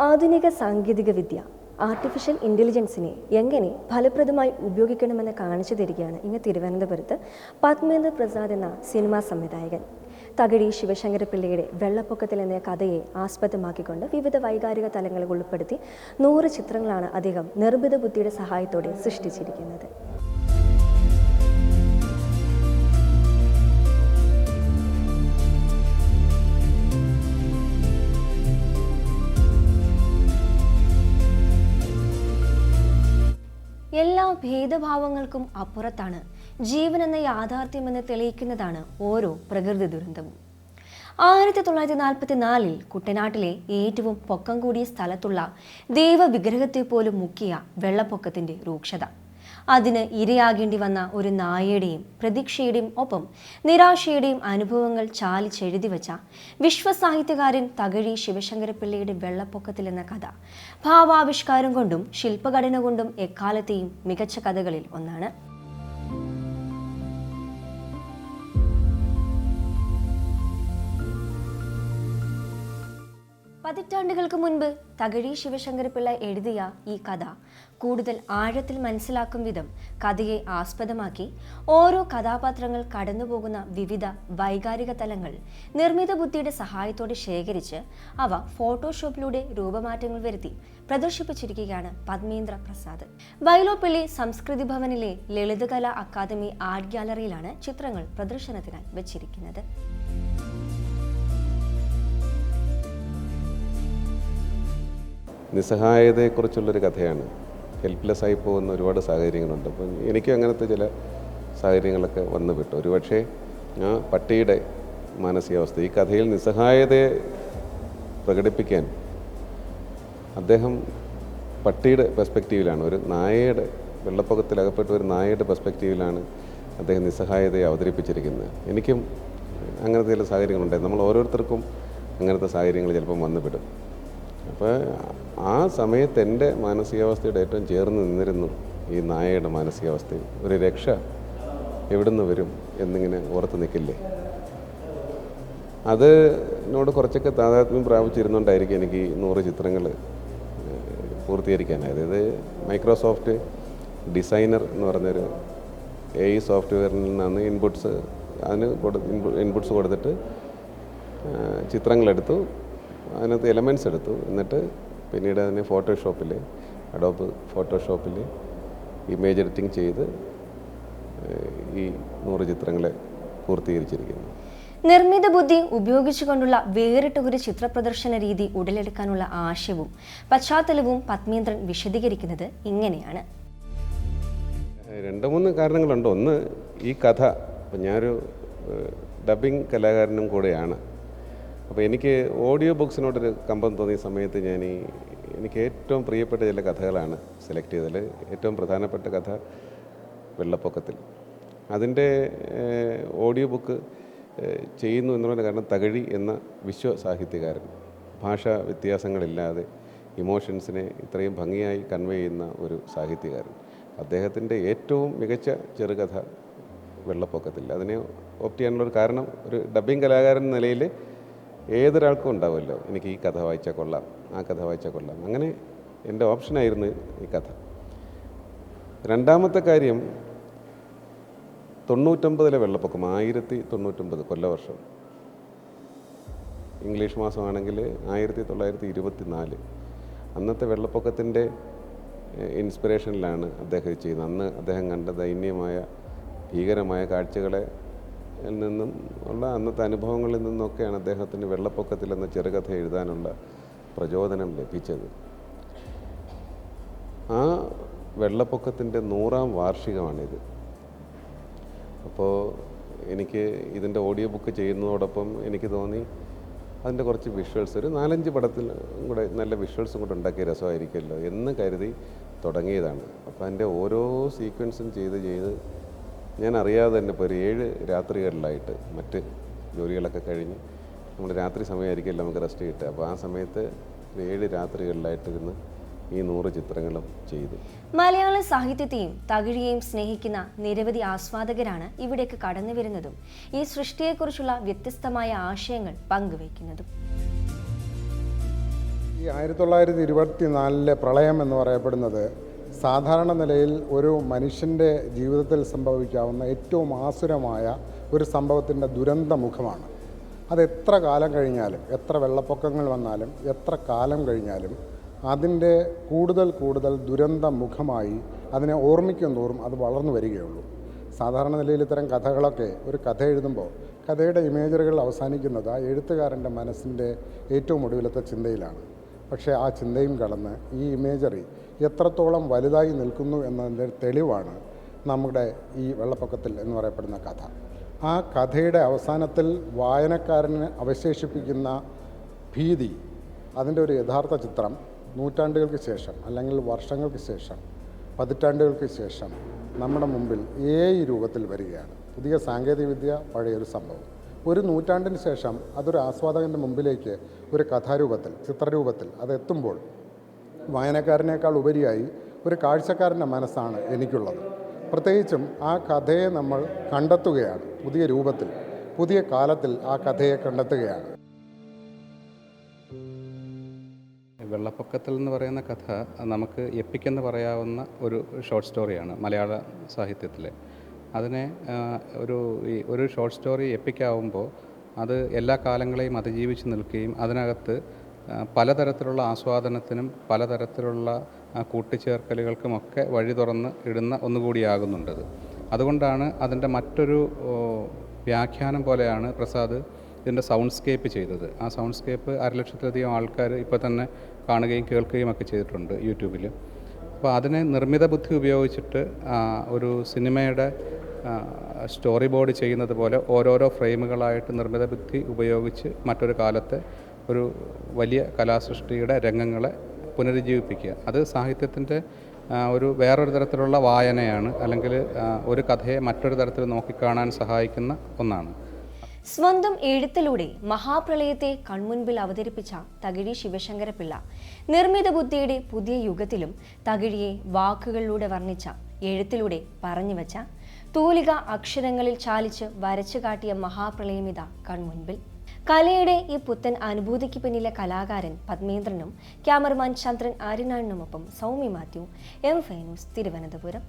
ആധുനിക സാങ്കേതികവിദ്യ ആർട്ടിഫിഷ്യൽ ഇൻ്റലിജൻസിനെ എങ്ങനെ ഫലപ്രദമായി ഉപയോഗിക്കണമെന്ന് കാണിച്ചു തരികയാണ് ഇന്ന് തിരുവനന്തപുരത്ത് പത്മേന്ദ്ര പ്രസാദ് എന്ന സിനിമാ സംവിധായകൻ. തകഴി ശിവശങ്കരപിള്ളയുടെ വെള്ളപ്പൊക്കത്തിൽ എന്ന കഥയെ ആസ്പദമാക്കിക്കൊണ്ട് വിവിധ വൈകാരിക തലങ്ങൾ ഉൾപ്പെടുത്തി 100 ചിത്രങ്ങളാണ് അദ്ദേഹം നിർമ്മിത ബുദ്ധിയുടെ സഹായത്തോടെ സൃഷ്ടിച്ചിരിക്കുന്നത്. എല്ലാ ഭേദഭാവങ്ങൾക്കും അപ്പുറത്താണ് ജീവൻ എന്ന യാഥാർത്ഥ്യമെന്ന് തെളിയിക്കുന്നതാണ് ഓരോ പ്രകൃതി ദുരന്തവും. 1944 കുട്ടനാട്ടിലെ ഏറ്റവും പൊക്കം കൂടിയ സ്ഥലത്തുള്ള ദേവവിഗ്രഹത്തെ പോലും മുക്കിയ വെള്ളപ്പൊക്കത്തിന്റെ രൂക്ഷത, അതിന് ഇരയാകേണ്ടി വന്ന ഒരു നായയുടെയും പ്രതീക്ഷയുടെയും ഒപ്പം നിരാശയുടെയും അനുഭവങ്ങൾ ചാലിച്ചെഴുതി വച്ച വിശ്വസാഹിത്യകാരൻ തകഴി ശിവശങ്കരപിള്ളയുടെ വെള്ളപ്പൊക്കത്തിൽ എന്ന കഥ ഭാവാവിഷ്കാരം കൊണ്ടും ശില്പഘടന കൊണ്ടും എക്കാലത്തെയും മികച്ച കഥകളിൽ ഒന്നാണ്. പതിറ്റാണ്ടുകൾക്ക് മുൻപ് തകഴി ശിവശങ്കരപിള്ള എഴുതിയ ഈ കഥ കൂടുതൽ ആഴത്തിൽ മനസ്സിലാക്കും വിധം കഥയെ ആസ്പദമാക്കി ഓരോ കഥാപാത്രങ്ങൾ കടന്നുപോകുന്ന വിവിധ വൈകാരിക തലങ്ങൾ നിർമ്മിത ബുദ്ധിയുടെ സഹായത്തോടെ ശേഖരിച്ച് അവ ഫോട്ടോഷോപ്പിലൂടെ രൂപമാറ്റങ്ങൾ വരുത്തി പ്രദർശിപ്പിച്ചിരിക്കുകയാണ് പത്മേന്ദ്ര പ്രസാദ്. വൈലോപ്പിള്ളി സംസ്കൃതി ഭവനിലെ ലളിതകലാ അക്കാദമി ആർട്ട് ഗ്യാലറിയിലാണ് ചിത്രങ്ങൾ പ്രദർശനത്തിനായി വെച്ചിരിക്കുന്നത്. നിസ്സഹായതയെക്കുറിച്ചുള്ളൊരു കഥയാണ്. ഹെൽപ്ലെസ് ആയി പോകുന്ന ഒരുപാട് സാഹചര്യങ്ങളുണ്ട്. അപ്പം എനിക്കും അങ്ങനത്തെ ചില സാഹചര്യങ്ങളൊക്കെ വന്നു വിട്ടു. ഒരുപക്ഷെ ആ പട്ടിയുടെ മാനസികാവസ്ഥ ഈ കഥയിൽ നിസ്സഹായതയെ പ്രകടിപ്പിക്കാൻ അദ്ദേഹം പട്ടിയുടെ പെർസ്പെക്റ്റീവിലാണ്, ഒരു നായയുടെ വെള്ളപ്പൊക്കത്തിൽ അകപ്പെട്ട ഒരു നായയുടെ പെർസ്പെക്റ്റീവിലാണ് അദ്ദേഹം നിസ്സഹായതയെ അവതരിപ്പിച്ചിരിക്കുന്നത്. എനിക്കും അങ്ങനത്തെ ചില സാഹചര്യങ്ങളുണ്ടായിരുന്നു. നമ്മൾ ഓരോരുത്തർക്കും അങ്ങനത്തെ സാഹചര്യങ്ങൾ ചിലപ്പം വന്നുവിടും. അപ്പോൾ ആ സമയത്ത് എൻ്റെ മാനസികാവസ്ഥയുടെ ഏറ്റവും ചേർന്ന് നിന്നിരുന്നു ഈ നായയുടെ മാനസികാവസ്ഥയിൽ. ഒരു രക്ഷ എവിടുന്ന് വരും എന്നിങ്ങനെ ഓർത്ത് നിൽക്കില്ലേ. അതിനോട് കുറച്ചൊക്കെ താതാത്മ്യം പ്രാപിച്ചിരുന്നുകൊണ്ടായിരിക്കും എനിക്ക് ഈ 100 ചിത്രങ്ങൾ പൂർത്തീകരിക്കാനായത്. ഇത് മൈക്രോസോഫ്റ്റ് ഡിസൈനർ എന്ന് പറഞ്ഞൊരു AI സോഫ്റ്റ്വെയറിൽ നിന്നാണ് ഇൻപുട്സ് കൊടുത്തിട്ട് ചിത്രങ്ങളെടുത്തു, അതിനകത്ത് എലമെൻറ്റ്സ് എടുത്തു. എന്നിട്ട് പിന്നീട് അതിനെ അഡോബ് ഫോട്ടോഷോപ്പിൽ ഇമേജ് എഡിറ്റിംഗ് ചെയ്ത് ഈ 100 ചിത്രങ്ങളെ പൂർത്തീകരിച്ചിരിക്കുന്നു. നിർമ്മിത ബുദ്ധി ഉപയോഗിച്ചുകൊണ്ടുള്ള വേറിട്ട ഒരു ചിത്ര പ്രദർശന രീതി ഉടലെടുക്കാനുള്ള ആശയവും പശ്ചാത്തലവും പത്മേന്ദ്രൻ വിശദീകരിക്കുന്നത് ഇങ്ങനെയാണ്. 2-3 കാരണങ്ങളുണ്ട്. ഒന്ന്, ഈ കഥ, അപ്പം ഞാനൊരു ഡബ്ബിംഗ് കലാകാരനും കൂടെയാണ്. അപ്പോൾ എനിക്ക് ഓഡിയോ ബുക്സിനോടൊരു കമ്പം തോന്നിയ സമയത്ത് എനിക്ക് ഏറ്റവും പ്രിയപ്പെട്ട ചില കഥകളാണ് സെലക്ട് ചെയ്തതിൽ. ഏറ്റവും പ്രധാനപ്പെട്ട കഥ വെള്ളപ്പൊക്കത്തിൽ. അതിൻ്റെ ഓഡിയോ ബുക്ക് ചെയ്യുന്നു എന്നുള്ള കാരണം തകഴി എന്ന വിശ്വസാഹിത്യകാരൻ, ഭാഷാ വ്യത്യാസങ്ങളില്ലാതെ ഇമോഷൻസിനെ ഇത്രയും ഭംഗിയായി കൺവേ ചെയ്യുന്ന ഒരു സാഹിത്യകാരൻ. അദ്ദേഹത്തിൻ്റെ ഏറ്റവും മികച്ച ചെറുകഥ വെള്ളപ്പൊക്കത്തിൽ. അതിനെ ഓപ്റ്റ് ചെയ്യാനുള്ളൊരു കാരണം, ഒരു ഡബ്ബിംഗ് കലാകാരൻ എന്ന നിലയിൽ ഏതൊരാൾക്കും ഉണ്ടാവുമല്ലോ, എനിക്ക് ഈ കഥ വായിച്ചാൽ കൊള്ളാം, ആ കഥ വായിച്ചാൽ കൊള്ളാം. അങ്ങനെ എൻ്റെ ഓപ്ഷനായിരുന്നു ഈ കഥ. രണ്ടാമത്തെ കാര്യം, 99 വെള്ളപ്പൊക്കം, 1099 കൊല്ലവർഷം, ഇംഗ്ലീഷ് മാസമാണെങ്കിൽ 1924. അന്നത്തെ വെള്ളപ്പൊക്കത്തിൻ്റെ ഇൻസ്പിറേഷനിലാണ് അദ്ദേഹം ഇത് ചെയ്യുന്നത്. അന്ന് അദ്ദേഹം കണ്ട ദയനീയമായ ഭീകരമായ കാഴ്ചകളെ നിന്നും ഉള്ള അന്നത്തെ അനുഭവങ്ങളിൽ നിന്നൊക്കെയാണ് അദ്ദേഹത്തിന് വെള്ളപ്പൊക്കത്തിൽ എന്ന ചെറുകഥ എഴുതാനുള്ള പ്രചോദനം ലഭിച്ചത്. ആ വെള്ളപ്പൊക്കത്തിൻ്റെ 100ാം വാർഷികമാണിത്. അപ്പോൾ എനിക്ക് ഇതിൻ്റെ ഓഡിയോ ബുക്ക് ചെയ്യുന്നതോടൊപ്പം എനിക്ക് തോന്നി അതിൻ്റെ കുറച്ച് വിഷ്വൽസ്, ഒരു 4-5 പടത്തിൽ കൂടെ നല്ല വിഷ്വൽസും കൂടെ ഉണ്ടാക്കിയ രസമായിരിക്കുമല്ലോ എന്ന് കരുതി തുടങ്ങിയതാണ്. അപ്പോൾ അതിൻ്റെ ഓരോ സീക്വൻസും ചെയ്ത് ഞാൻ അറിയാതെ തന്നെ ഇപ്പോൾ ഒരു 7 രാത്രികളിലായിട്ട് മറ്റ് ജോലികളൊക്കെ കഴിഞ്ഞ് നമ്മൾ രാത്രി സമയമായിരിക്കില്ല നമുക്ക് റെസ്റ്റ് കിട്ടുക. അപ്പോൾ ആ സമയത്ത് 7 രാത്രികളിലായിട്ടിരുന്ന് ഈ 100 ചിത്രങ്ങളും ചെയ്തു. മലയാള സാഹിത്യത്തെയും തകഴിയെയും സ്നേഹിക്കുന്ന നിരവധി ആസ്വാദകരാണ് ഇവിടേക്ക് കടന്നു വരുന്നതും ഈ സൃഷ്ടിയെക്കുറിച്ചുള്ള വ്യത്യസ്തമായ ആശയങ്ങൾ പങ്കുവയ്ക്കുന്നതും. ഈ 1924 പ്രളയം എന്ന് പറയപ്പെടുന്നത് സാധാരണ നിലയിൽ ഒരു മനുഷ്യൻ്റെ ജീവിതത്തിൽ സംഭവിക്കാവുന്ന ഏറ്റവും ആസുരമായ ഒരു സംഭവത്തിൻ്റെ ദുരന്തമുഖമാണ്. അത് എത്ര കാലം കഴിഞ്ഞാലും, എത്ര വെള്ളപ്പൊക്കങ്ങൾ വന്നാലും, എത്ര കാലം കഴിഞ്ഞാലും അതിൻ്റെ കൂടുതൽ ദുരന്തമുഖമായി അതിനെ ഓർമ്മിക്കും തോറും അത് വളർന്നു വരികയുള്ളൂ. സാധാരണ നിലയിൽ ഇത്തരം കഥകളൊക്കെ ഒരു കഥ എഴുതുമ്പോൾ കഥയുടെ ഇമേജറികൾ അവസാനിക്കുന്നത് ആ എഴുത്തുകാരൻ്റെ മനസ്സിൻ്റെ ഏറ്റവും ഒടുവിലത്തെ ചിന്തയിലാണ്. പക്ഷേ ആ ചിന്തയും കടന്ന് ഈ ഇമേജറി എത്രത്തോളം വലുതായി നിൽക്കുന്നു എന്നതിൻ്റെ തെളിവാണ് നമ്മുടെ ഈ വെള്ളപ്പൊക്കത്തിൽ എന്ന് പറയപ്പെടുന്ന കഥ. ആ കഥയുടെ അവസാനത്തിൽ വായനക്കാരന് അവശേഷിപ്പിക്കുന്ന ഭീതി, അതിൻ്റെ ഒരു യഥാർത്ഥ ചിത്രം നൂറ്റാണ്ടുകൾക്ക് ശേഷം അല്ലെങ്കിൽ വർഷങ്ങൾക്ക് ശേഷം, പതിറ്റാണ്ടുകൾക്ക് ശേഷം നമ്മുടെ മുമ്പിൽ രൂപത്തിൽ വരികയാണ്. പുതിയ സാങ്കേതികവിദ്യ, പഴയൊരു സംഭവം. ഒരു നൂറ്റാണ്ടിന് ശേഷം അതൊരു ആസ്വാദകൻ്റെ മുമ്പിലേക്ക് ഒരു കഥാരൂപത്തിൽ, ചിത്രരൂപത്തിൽ അതെത്തുമ്പോൾ വായനക്കാരനേക്കാൾ ഉപരിയായി ഒരു കാഴ്ചക്കാരൻ്റെ മനസ്സാണ് എനിക്കുള്ളത്. പ്രത്യേകിച്ചും ആ കഥയെ നമ്മൾ കണ്ടെത്തുകയാണ്, പുതിയ രൂപത്തിൽ, പുതിയ കാലത്തിൽ ആ കഥയെ കണ്ടെത്തുകയാണ്. വെള്ളപ്പൊക്കത്തിൽ എന്ന് പറയുന്ന കഥ നമുക്ക് എപ്പിക്കെന്ന് പറയാവുന്ന ഒരു ഷോർട്ട് സ്റ്റോറിയാണ് മലയാള സാഹിത്യത്തിലെ. അതിനെ ഒരു ഷോർട്ട് സ്റ്റോറി എപ്പിക്കാവുമ്പോൾ അത് എല്ലാ കാലങ്ങളെയും അതിജീവിച്ച് നിൽക്കുകയും അതിനകത്ത് പലതരത്തിലുള്ള ആസ്വാദനത്തിനും പലതരത്തിലുള്ള കൂട്ടിച്ചേർക്കലുകൾക്കുമൊക്കെ വഴി തുറന്ന് ഇടുന്ന ഒന്നുകൂടിയാകുന്നുണ്ടത്. അതുകൊണ്ടാണ് അതിൻ്റെ മറ്റൊരു വ്യാഖ്യാനം പോലെയാണ് പ്രസാദ് ഇതിൻ്റെ സൗണ്ട്സ്കേപ്പ് ചെയ്തത്. ആ സൗണ്ട്സ്കേപ്പ് 1,00,000-ലധികം ആൾക്കാർ ഇപ്പോൾ തന്നെ കാണുകയും കേൾക്കുകയും ഒക്കെ ചെയ്തിട്ടുണ്ട് യൂട്യൂബിൽ. അപ്പോൾ അതിനെ നിർമ്മിത ബുദ്ധി ഉപയോഗിച്ചിട്ട് ഒരു സിനിമയുടെ സ്റ്റോറി ബോർഡ് ചെയ്യുന്നത് പോലെ ഓരോരോ ഫ്രെയിമുകളായിട്ട് നിർമ്മിത ബുദ്ധി ഉപയോഗിച്ച് മറ്റൊരു കാലത്തെ ഒരു വലിയ കലാസൃഷ്ടിയുടെ രംഗങ്ങളെ പുനരുജ്ജീവിപ്പിക്കുക. അത് സാഹിത്യത്തിൻ്റെ വേറൊരു തരത്തിലുള്ള വായനയാണ്, അല്ലെങ്കിൽ ഒരു കഥയെ മറ്റൊരു തരത്തിൽ നോക്കിക്കാണാൻ സഹായിക്കുന്ന ഒന്നാണ്. സ്വന്തം എഴുത്തിലൂടെ മഹാപ്രളയത്തെ കൺമുൻപിൽ അവതരിപ്പിച്ച തകഴി ശിവശങ്കരപിള്ള നിർമ്മിത ബുദ്ധിയുടെ പുതിയ യുഗത്തിലും തകഴിയെ വാക്കുകളിലൂടെ വർണ്ണിച്ച, എഴുത്തിലൂടെ പറഞ്ഞുവച്ച, തൂലിക അക്ഷരങ്ങളിൽ ചാലിച്ച് വരച്ചു കാട്ടിയ മഹാപ്രളയമിത കൺമുൻപിൽ. കലയുടെ ഈ പുത്തൻ അനുഭൂതിക്ക് പിന്നിലെ കലാകാരൻ പത്മേന്ദ്രനും ക്യാമറമാൻ ചന്ദ്രൻ ആര്യനാടിനുമൊപ്പം സൗമ്യ മാത്യു, എം ഫൈ ന്യൂസ്, തിരുവനന്തപുരം.